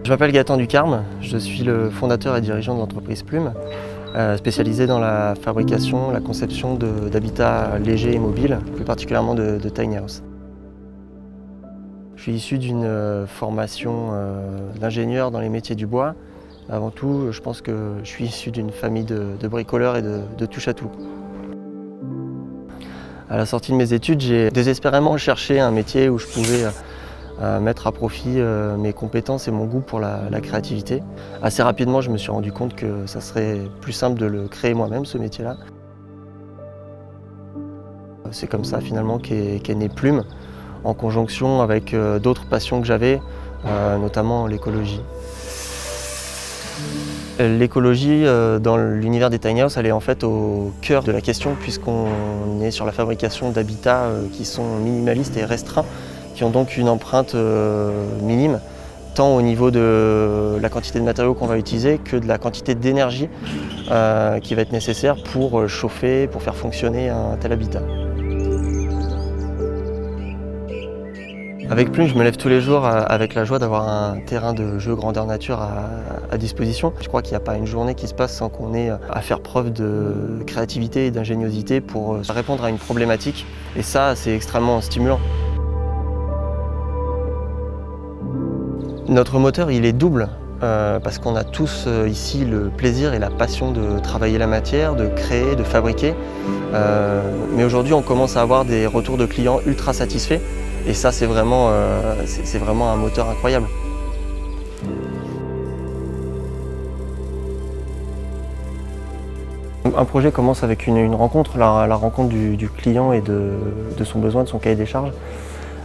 Je m'appelle Gaëtan Ducarme, je suis le fondateur et dirigeant de l'entreprise Plume, spécialisée dans la fabrication, la conception d'habitats légers et mobiles, plus particulièrement de tiny house. Je suis issu d'une formation d'ingénieur dans les métiers du bois. Avant tout, je pense que je suis issu d'une famille de bricoleurs et de touche-à-tout. À la sortie de mes études, j'ai désespérément cherché un métier où je pouvais mettre à profit mes compétences et mon goût pour la créativité. Assez rapidement, je me suis rendu compte que ça serait plus simple de le créer moi-même, ce métier-là. C'est comme ça finalement qu'est née Plume, en conjonction avec d'autres passions que j'avais, notamment l'écologie. L'écologie dans l'univers des tiny house, elle est en fait au cœur de la question puisqu'on est sur la fabrication d'habitats qui sont minimalistes et restreints, qui ont donc une empreinte minime, tant au niveau de la quantité de matériaux qu'on va utiliser que de la quantité d'énergie qui va être nécessaire pour chauffer, pour faire fonctionner un tel habitat. Avec Plume, je me lève tous les jours avec la joie d'avoir un terrain de jeu grandeur nature à disposition. Je crois qu'il n'y a pas une journée qui se passe sans qu'on ait à faire preuve de créativité et d'ingéniosité pour répondre à une problématique. Et ça, c'est extrêmement stimulant. Notre moteur, il est double, parce qu'on a tous ici le plaisir et la passion de travailler la matière, de créer, de fabriquer. Mais aujourd'hui, on commence à avoir des retours de clients ultra satisfaits. Et ça, c'est vraiment un moteur incroyable. Un projet commence avec une rencontre, la rencontre du client et de son besoin, de son cahier des charges.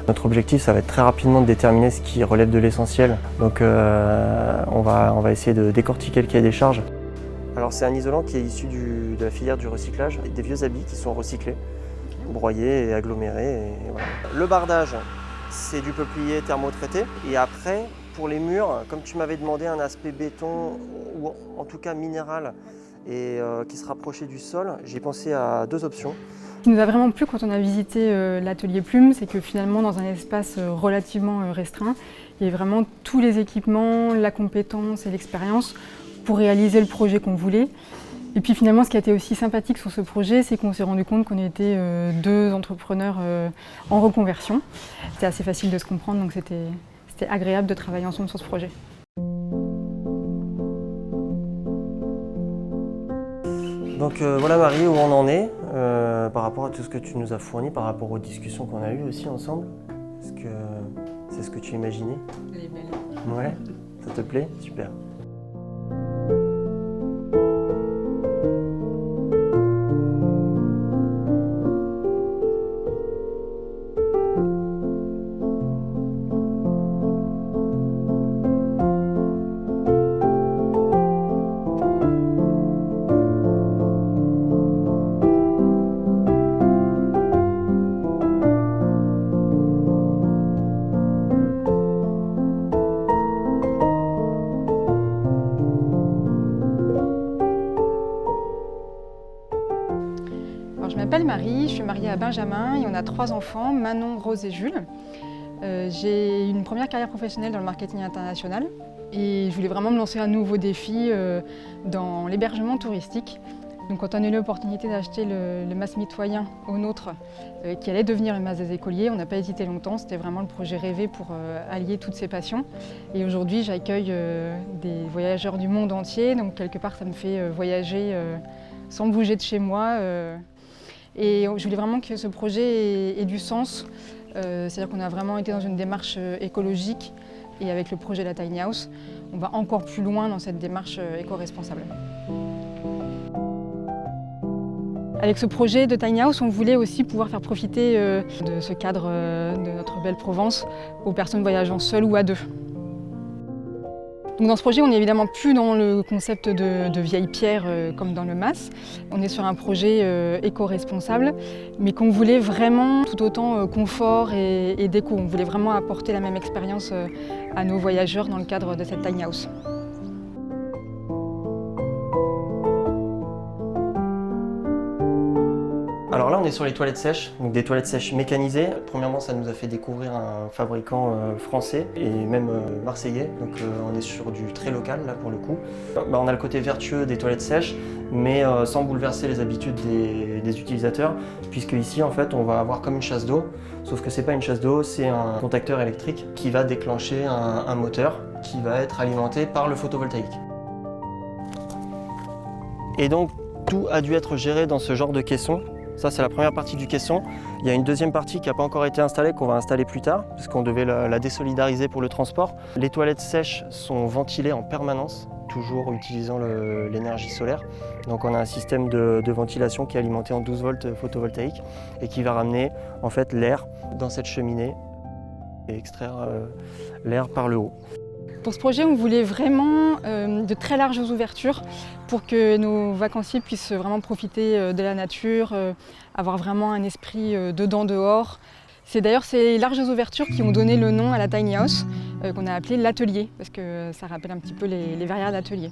Notre objectif, ça va être très rapidement de déterminer ce qui relève de l'essentiel. Donc on va essayer de décortiquer le cahier des charges. Alors c'est un isolant qui est issu de la filière du recyclage, des vieux habits qui sont recyclés, broyés et agglomérés. Et voilà. Le bardage, c'est du peuplier thermotraité. Et après, pour les murs, comme tu m'avais demandé un aspect béton ou en tout cas minéral et qui se rapprochait du sol, j'ai pensé à deux options. Ce qui nous a vraiment plu quand on a visité l'atelier Plume, c'est que finalement dans un espace relativement restreint, il y avait vraiment tous les équipements, la compétence et l'expérience pour réaliser le projet qu'on voulait. Et puis finalement, ce qui a été aussi sympathique sur ce projet, c'est qu'on s'est rendu compte qu'on était deux entrepreneurs en reconversion. C'était assez facile de se comprendre, donc c'était agréable de travailler ensemble sur ce projet. Donc voilà Marie, où on en est par rapport à tout ce que tu nous as fourni, par rapport aux discussions qu'on a eues aussi ensemble. Est-ce que c'est ce que tu imaginais? Elle est belle. Ouais, ça te plaît? Super. Je m'appelle Marie, je suis mariée à Benjamin et on a 3 enfants, Manon, Rose et Jules. J'ai une première carrière professionnelle dans le marketing international et je voulais vraiment me lancer un nouveau défi dans l'hébergement touristique. Donc quand on a eu l'opportunité d'acheter le MAS mitoyen au nôtre, qui allait devenir le MAS des écoliers, on n'a pas hésité longtemps, c'était vraiment le projet rêvé pour allier toutes ces passions. Et aujourd'hui j'accueille des voyageurs du monde entier, donc quelque part ça me fait voyager sans bouger de chez moi. Et je voulais vraiment que ce projet ait du sens, c'est-à-dire qu'on a vraiment été dans une démarche écologique et avec le projet La Tiny House, on va encore plus loin dans cette démarche éco-responsable. Avec ce projet de Tiny House, on voulait aussi pouvoir faire profiter de ce cadre de notre belle Provence aux personnes voyageant seules ou à deux. Donc dans ce projet, on n'est évidemment plus dans le concept de vieille pierre comme dans le MAS. On est sur un projet éco-responsable, mais qu'on voulait vraiment tout autant confort et déco. On voulait vraiment apporter la même expérience à nos voyageurs dans le cadre de cette tiny house. Alors là, on est sur les toilettes sèches, donc des toilettes sèches mécanisées. Premièrement, ça nous a fait découvrir un fabricant français et même marseillais, donc on est sur du très local là pour le coup. On a le côté vertueux des toilettes sèches, mais sans bouleverser les habitudes des utilisateurs, puisque ici en fait on va avoir comme une chasse d'eau, sauf que c'est pas une chasse d'eau, c'est un contacteur électrique qui va déclencher un moteur qui va être alimenté par le photovoltaïque. Et donc tout a dû être géré dans ce genre de caisson. Ça, c'est la première partie du caisson. Il y a une deuxième partie qui n'a pas encore été installée, qu'on va installer plus tard, parce qu'on devait la désolidariser pour le transport. Les toilettes sèches sont ventilées en permanence, toujours utilisant l'énergie solaire. Donc on a un système de ventilation qui est alimenté en 12 volts photovoltaïque et qui va ramener en fait l'air dans cette cheminée et extraire l'air par le haut. Pour ce projet, on voulait vraiment de très larges ouvertures pour que nos vacanciers puissent vraiment profiter de la nature, avoir vraiment un esprit dedans-dehors. C'est d'ailleurs ces larges ouvertures qui ont donné le nom à la tiny house, qu'on a appelé l'atelier, parce que ça rappelle un petit peu les verrières d'atelier.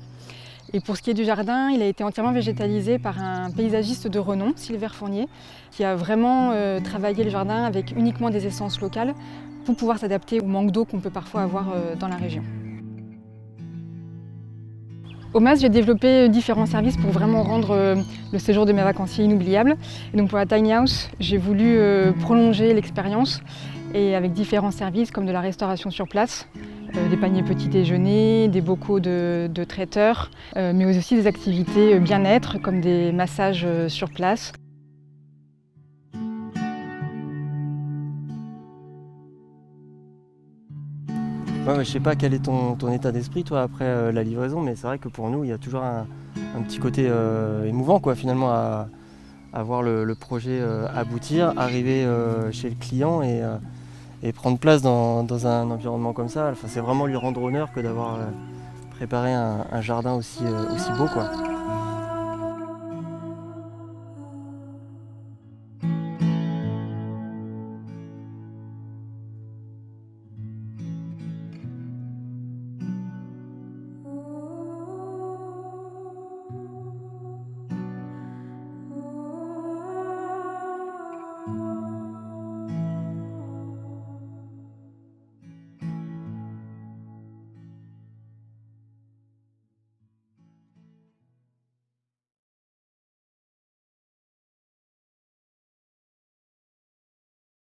Et pour ce qui est du jardin, il a été entièrement végétalisé par un paysagiste de renom, Sylvain Fournier, qui a vraiment travaillé le jardin avec uniquement des essences locales pour pouvoir s'adapter au manque d'eau qu'on peut parfois avoir dans la région. Au MAS, j'ai développé différents services pour vraiment rendre le séjour de mes vacanciers inoubliable. Et donc pour la tiny house, j'ai voulu prolonger l'expérience et avec différents services comme de la restauration sur place, des paniers petit déjeuner, des bocaux de traiteurs, mais aussi des activités bien-être comme des massages sur place. Ouais, je sais pas quel est ton état d'esprit toi après la livraison, mais c'est vrai que pour nous il y a toujours un petit côté émouvant quoi, finalement à voir le projet aboutir, arriver chez le client et prendre place dans un environnement comme ça. Enfin, c'est vraiment lui rendre honneur que d'avoir préparé un jardin aussi beau quoi.